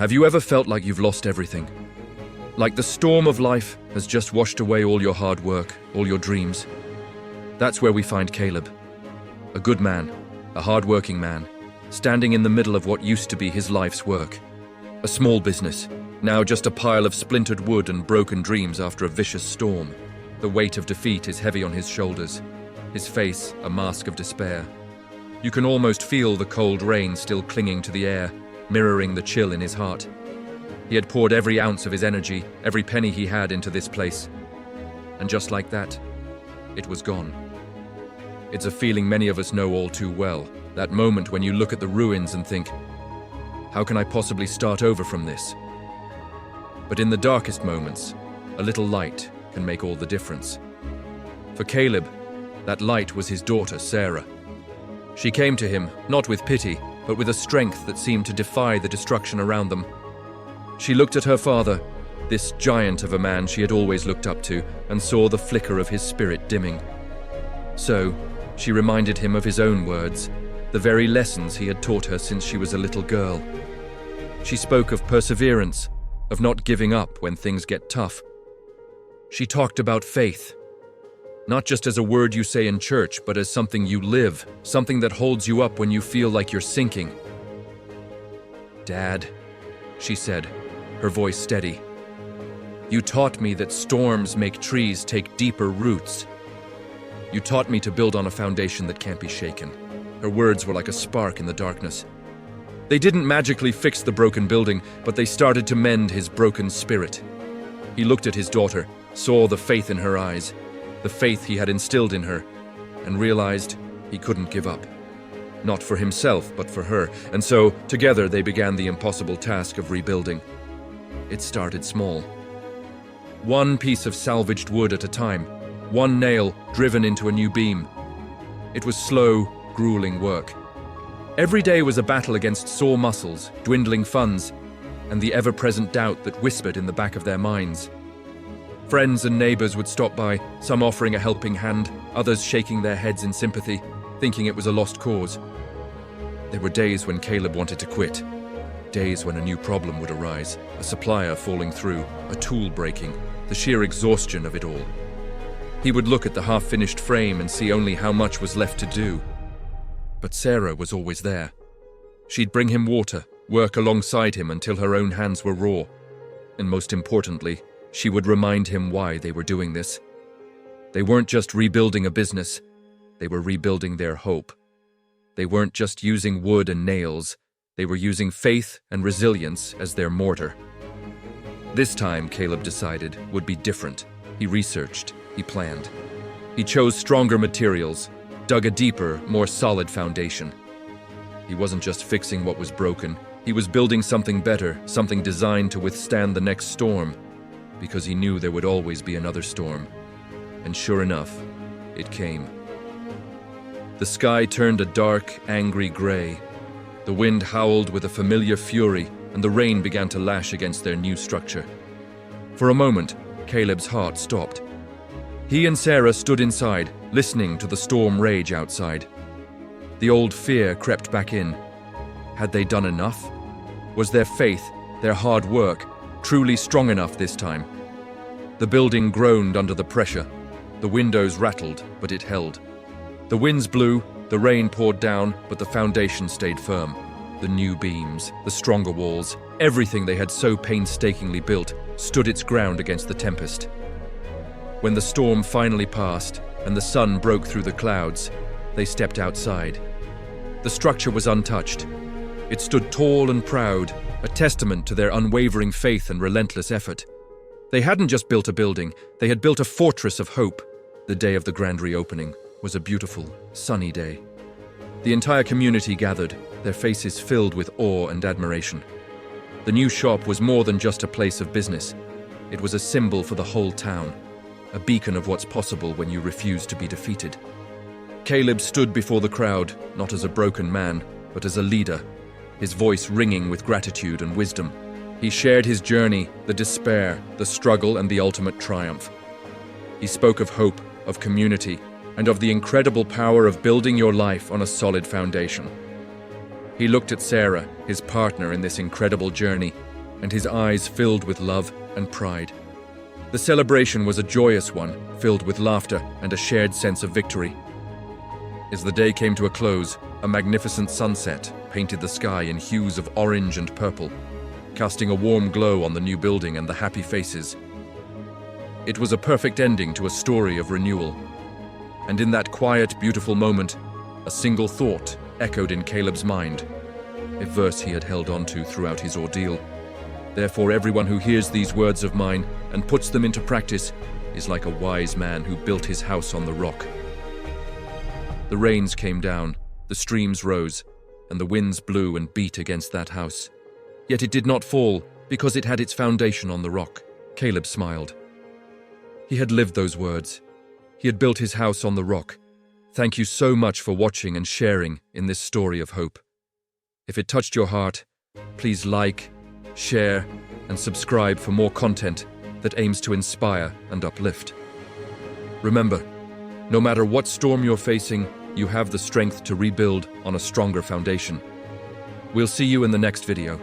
Have you ever felt like you've lost everything? Like the storm of life has just washed away all your hard work, all your dreams? That's where we find Caleb. A good man, a hard-working man, standing in the middle of what used to be his life's work. A small business, now just a pile of splintered wood and broken dreams after a vicious storm. The weight of defeat is heavy on his shoulders, his face a mask of despair. You can almost feel the cold rain still clinging to the air, mirroring the chill in his heart. He had poured every ounce of his energy, every penny he had into this place. And just like that, it was gone. It's a feeling many of us know all too well, that moment when you look at the ruins and think, how can I possibly start over from this? But in the darkest moments, a little light can make all the difference. For Caleb, that light was his daughter, Sarah. She came to him, not with pity, but with a strength that seemed to defy the destruction around them. She looked at her father, this giant of a man she had always looked up to, and saw the flicker of his spirit dimming. So, she reminded him of his own words, the very lessons he had taught her since she was a little girl. She spoke of perseverance, of not giving up when things get tough. She talked about faith, not just as a word you say in church, but as something you live, something that holds you up when you feel like you're sinking. "Dad," she said, her voice steady, "you taught me that storms make trees take deeper roots. You taught me to build on a foundation that can't be shaken." Her words were like a spark in the darkness. They didn't magically fix the broken building, but they started to mend his broken spirit. He looked at his daughter, saw the faith in her eyes, the faith he had instilled in her, and realized he couldn't give up. Not for himself, but for her. And so, together, they began the impossible task of rebuilding. It started small. One piece of salvaged wood at a time, one nail driven into a new beam. It was slow, grueling work. Every day was a battle against sore muscles, dwindling funds, and the ever-present doubt that whispered in the back of their minds. Friends and neighbors would stop by, some offering a helping hand, others shaking their heads in sympathy, thinking it was a lost cause. There were days when Caleb wanted to quit, days when a new problem would arise, a supplier falling through, a tool breaking, the sheer exhaustion of it all. He would look at the half-finished frame and see only how much was left to do. But Sarah was always there. She'd bring him water, work alongside him until her own hands were raw. And most importantly, she would remind him why they were doing this. They weren't just rebuilding a business, they were rebuilding their hope. They weren't just using wood and nails, they were using faith and resilience as their mortar. This time, Caleb decided, would be different. He researched, he planned. He chose stronger materials, dug a deeper, more solid foundation. He wasn't just fixing what was broken, he was building something better, something designed to withstand the next storm, because he knew there would always be another storm. And sure enough, it came. The sky turned a dark, angry gray. The wind howled with a familiar fury, and the rain began to lash against their new structure. For a moment, Caleb's heart stopped. He and Sarah stood inside, listening to the storm rage outside. The old fear crept back in. Had they done enough? Was their faith, their hard work, truly strong enough this time? The building groaned under the pressure. The windows rattled, but it held. The winds blew, the rain poured down, but the foundation stayed firm. The new beams, the stronger walls, everything they had so painstakingly built stood its ground against the tempest. When the storm finally passed and the sun broke through the clouds, they stepped outside. The structure was untouched. It stood tall and proud, a testament to their unwavering faith and relentless effort. They hadn't just built a building, they had built a fortress of hope. The day of the grand reopening was a beautiful, sunny day. The entire community gathered, their faces filled with awe and admiration. The new shop was more than just a place of business. It was a symbol for the whole town, a beacon of what's possible when you refuse to be defeated. Caleb stood before the crowd, not as a broken man, but as a leader, his voice ringing with gratitude and wisdom. He shared his journey, the despair, the struggle, and the ultimate triumph. He spoke of hope, of community, and of the incredible power of building your life on a solid foundation. He looked at Sarah, his partner in this incredible journey, and his eyes filled with love and pride. The celebration was a joyous one, filled with laughter and a shared sense of victory. As the day came to a close, a magnificent sunset painted the sky in hues of orange and purple, casting a warm glow on the new building and the happy faces. It was a perfect ending to a story of renewal. And in that quiet, beautiful moment, a single thought echoed in Caleb's mind, a verse he had held on to throughout his ordeal. Therefore, everyone who hears these words of mine and puts them into practice is like a wise man who built his house on the rock. The rains came down, the streams rose, and the winds blew and beat against that house. Yet it did not fall because it had its foundation on the rock. Caleb smiled. He had lived those words. He had built his house on the rock. Thank you so much for watching and sharing in this story of hope. If it touched your heart, please like, share, and subscribe for more content that aims to inspire and uplift. Remember, no matter what storm you're facing, you have the strength to rebuild on a stronger foundation. We'll see you in the next video.